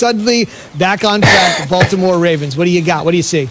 suddenly back on track, Baltimore Ravens. What do you got? What do you see?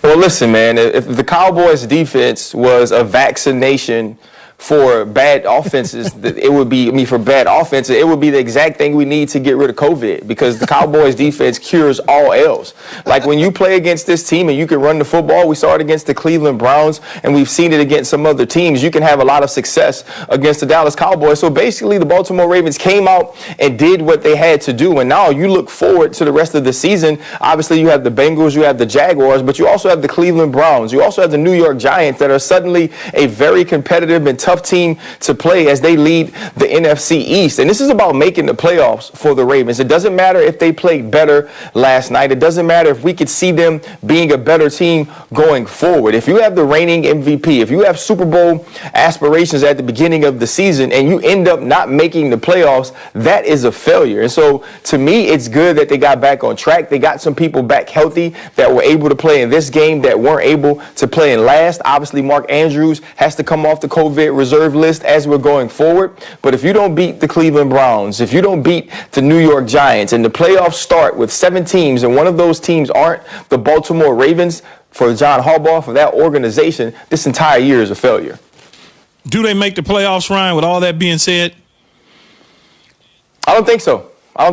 Well, listen, man, if the Cowboys defense was a vaccination for bad offenses, it would be, for bad offenses, it would be the exact thing we need to get rid of COVID, because the Cowboys defense cures all ills. Like when you play against this team and you can run the football, we saw it against the Cleveland Browns and we've seen it against some other teams. You can have a lot of success against the Dallas Cowboys. So basically the Baltimore Ravens came out and did what they had to do. And now you look forward to the rest of the season. Obviously you have the Bengals, you have the Jaguars, but you also have the Cleveland Browns. You also have the New York Giants that are suddenly a very competitive and tough team to play as they lead the NFC East. And this is about making the playoffs for the Ravens. It doesn't matter if they played better last night. It doesn't matter if we could see them being a better team going forward. If you have the reigning MVP, if you have Super Bowl aspirations at the beginning of the season and you end up not making the playoffs, that is a failure. And so to me, it's good that they got back on track. They got some people back healthy that were able to play in this game that weren't able to play in last. Obviously, Mark Andrews has to come off the COVID reserve list as we're going forward. But if you don't beat the Cleveland Browns, if you don't beat the New York Giants, and the playoffs start with 7 teams and one of those teams aren't the Baltimore Ravens, for John Harbaugh, for that organization, this entire year is a failure. Do they make the playoffs, Ryan, with all that being said? I don't think so. I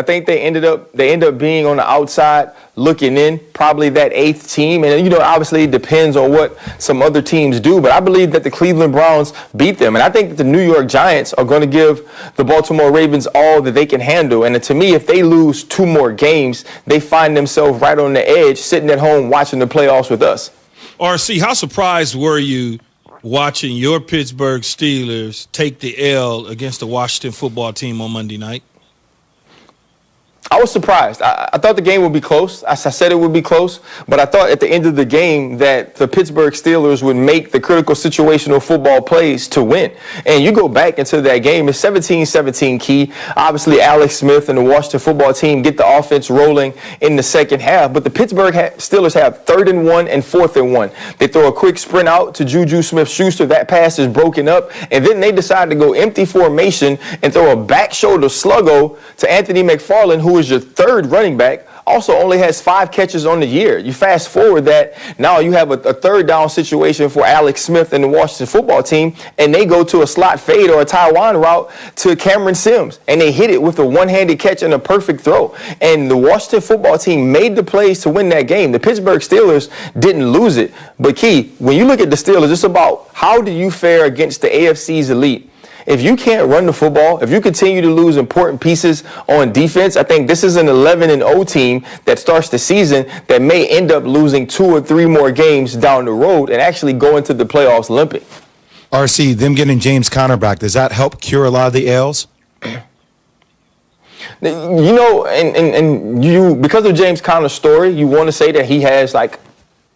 think they end up being on the outside looking in, probably that 8th team. And, obviously it depends on what some other teams do. But I believe that the Cleveland Browns beat them. And I think that the New York Giants are going to give the Baltimore Ravens all that they can handle. And to me, if they lose 2 more games, they find themselves right on the edge, sitting at home watching the playoffs with us. RC, how surprised were you watching your Pittsburgh Steelers take the L against the Washington football team on Monday night? I was surprised. I thought the game would be close. I said it would be close, but I thought at the end of the game that the Pittsburgh Steelers would make the critical situational football plays to win. And you go back into that game, it's 17-17 key. Obviously, Alex Smith and the Washington football team get the offense rolling in the second half, but the Pittsburgh Steelers have 3rd and 1 and 4th and 1. They throw a quick sprint out to Juju Smith-Schuster. That pass is broken up, and then they decide to go empty formation and throw a back shoulder sluggo to Anthony McFarland, who is your 3rd running back, also only has 5 catches on the year. You fast forward that, now you have a 3rd down situation for Alex Smith and the Washington football team, and they go to a slot fade or a Taiwan route to Cameron Sims, and they hit it with a one-handed catch and a perfect throw. And the Washington football team made the plays to win that game. The Pittsburgh Steelers didn't lose it. But Key, when you look at the Steelers, it's about how do you fare against the AFC's elite. If you can't run the football, if you continue to lose important pieces on defense, I think this is an 11-0 team that starts the season that may end up losing 2 or 3 more games down the road and actually go into the playoffs limping. RC, them getting James Conner back, does that help cure a lot of the ails? Because of James Conner's story, you want to say that he has like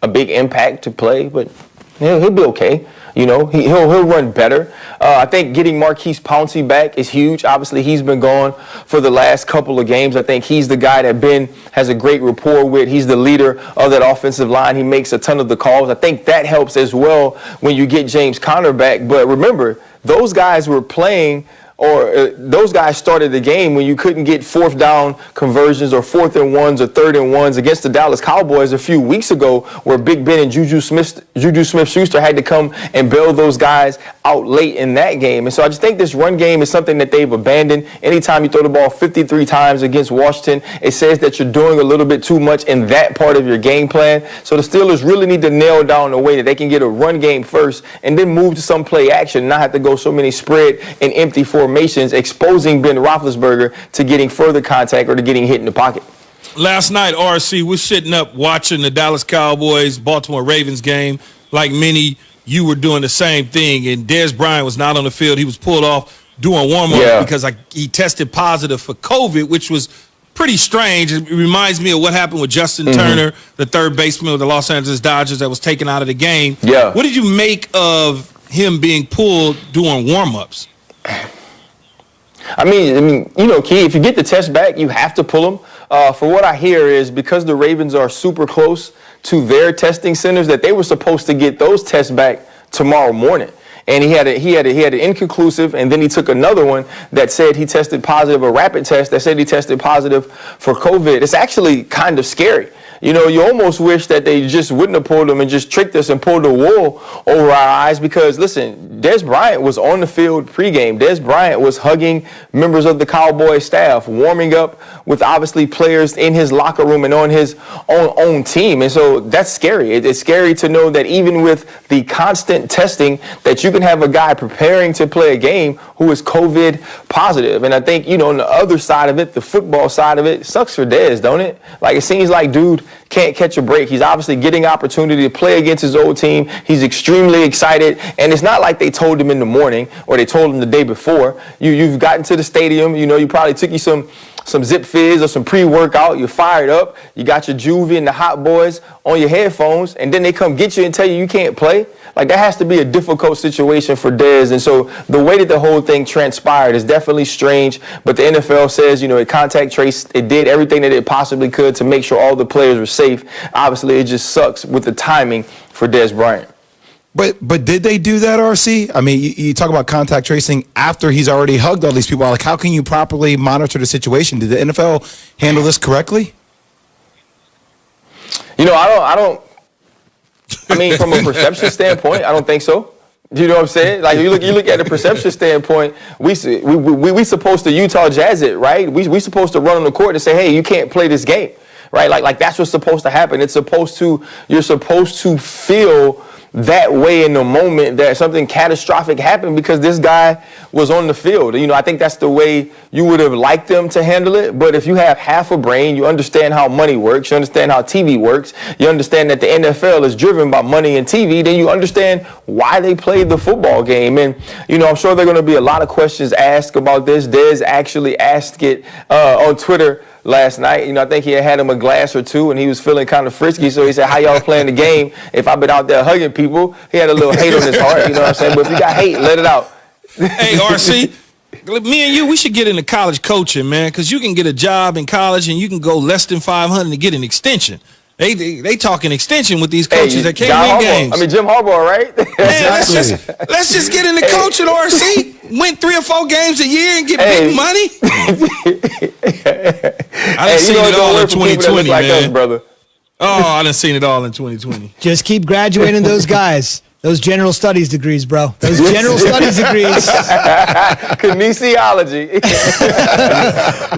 a big impact to play, but he'll be okay. He'll run better. I think getting Marquise Pouncey back is huge. Obviously, he's been gone for the last couple of games. I think he's the guy that Ben has a great rapport with. He's the leader of that offensive line. He makes a ton of the calls. I think that helps as well when you get James Conner back. But remember, those guys were playing, or those guys started the game when you couldn't get 4th down conversions or 4th and 1s or 3rd and 1s against the Dallas Cowboys a few weeks ago, where Big Ben and Juju Smith-Schuster had to come and bail those guys out late in that game. And so I just think this run game is something that they've abandoned. Anytime you throw the ball 53 times against Washington, it says that you're doing a little bit too much in that part of your game plan. So the Steelers really need to nail down a way that they can get a run game first and then move to some play action and not have to go so many spread and empty formations, exposing Ben Roethlisberger to getting further contact or to getting hit in the pocket. Last night, RC, we're sitting up watching the Dallas Cowboys, Baltimore Ravens game. Like many, you were doing the same thing, and Dez Bryant was not on the field. He was pulled off doing warm-up because he tested positive for COVID, which was pretty strange. It reminds me of what happened with Justin Turner, the 3rd baseman of the Los Angeles Dodgers that was taken out of the game. Yeah. What did you make of him being pulled doing warm-ups? I mean, Key, if you get the test back, you have to pull them. For what I hear is because the Ravens are super close to their testing centers, that they were supposed to get those tests back tomorrow morning. And he had an inconclusive, and then he took another one that said he tested positive, a rapid test that said he tested positive for COVID. It's actually kind of scary. You know, you almost wish that they just wouldn't have pulled him and just tricked us and pulled the wool over our eyes because, listen, Dez Bryant was on the field pregame. Dez Bryant was hugging members of the Cowboys staff, warming up with obviously players in his locker room and on his own team. And so that's scary. It's scary to know that even with the constant testing that you can have a guy preparing to play a game who is COVID positive. And I think, you know, on the other side of it, the football side of it, sucks for Dez, don't it? Like, it seems like dude can't catch a break. He's obviously getting opportunity to play against his old team. He's extremely excited. And it's not like they told him in the morning or they told him the day before. You've gotten to the stadium. You know, you probably took you some Zip Fizz or some pre-workout. You're fired up. You got your Juvie and the Hot Boys on your headphones. And then they come get you and tell you can't play. Like, that has to be a difficult situation for Dez. And so the way that the whole thing transpired is definitely strange. But the NFL says, you know, it contact traced. It did everything that it possibly could to make sure all the players were safe. Obviously, it just sucks with the timing for Dez Bryant. But did they do that, RC? I mean, you talk about contact tracing after he's already hugged all these people. Like, how can you properly monitor the situation? Did the NFL handle this correctly? You know, I mean, from a perception standpoint, I don't think so. You know what I'm saying? Like, you look at the perception standpoint, we supposed to Utah Jazz it, right? We supposed to run on the court and say, hey, you can't play this game, right? Like that's what's supposed to happen. You're supposed to feel that way in the moment that something catastrophic happened because this guy was on the field. You know, I think that's the way you would have liked them to handle it. But if you have half a brain, you understand how money works, you understand how TV works, you understand that the NFL is driven by money and TV, then you understand why they played the football game. And, you know, I'm sure there are going to be a lot of questions asked about this. Dez actually asked it on Twitter last night. You know, I think he had him a glass or two and he was feeling kind of frisky. So he said, how y'all playing the game if I've been out there hugging people? He had a little hate on his heart, you know what I'm saying? But if you got hate, let it out. Hey, RC, me and you, we should get into college coaching, man, because you can get a job in college and you can go less than 500 and get an extension. They talking extension with these coaches that can't win games. I mean, Jim Harbaugh, right? Man, let's just get into coaching, RC. Win 3 or 4 games a year and get big money. I done seen it all in 2020, like man. Us, brother. Oh, I done seen it all in 2020. Just keep graduating those guys. Those general studies degrees, bro. Those general studies degrees. Kinesiology.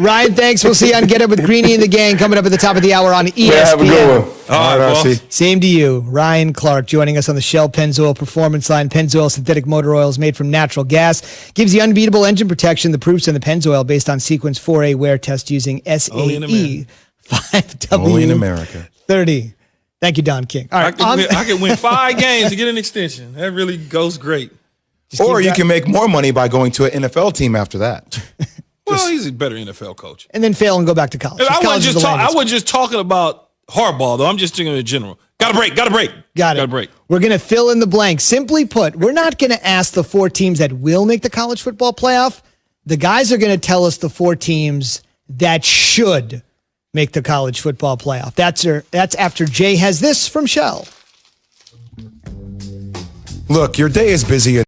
Ryan, thanks. We'll see you on Get Up with Greeny and the Gang coming up at the top of the hour on ESPN. Yeah, have a good one. All right, RC. Same to you. Ryan Clark joining us on the Shell Pennzoil Performance Line. Pennzoil synthetic motor oils made from natural gas. Gives you unbeatable engine protection. The proofs in the Pennzoil based on Sequence 4A wear test using SAE 5W. Only in America. 30. Thank you, Don King. All right, I can win 5 games to get an extension. That really goes great. Or you can make more money by going to an NFL team after that. Well, he's a better NFL coach. and then fail and go back to college. I College is the wasn't landing just talking about Harbaugh, though. I'm just thinking in general. Got a break. spot. Got it. We're going to fill in the blank. Simply put, we're not going to ask the 4 teams that will make the college football playoff. The guys are going to tell us the 4 teams that should make the college football playoff. That's after Jay has this from Shell. Look, your day is busy.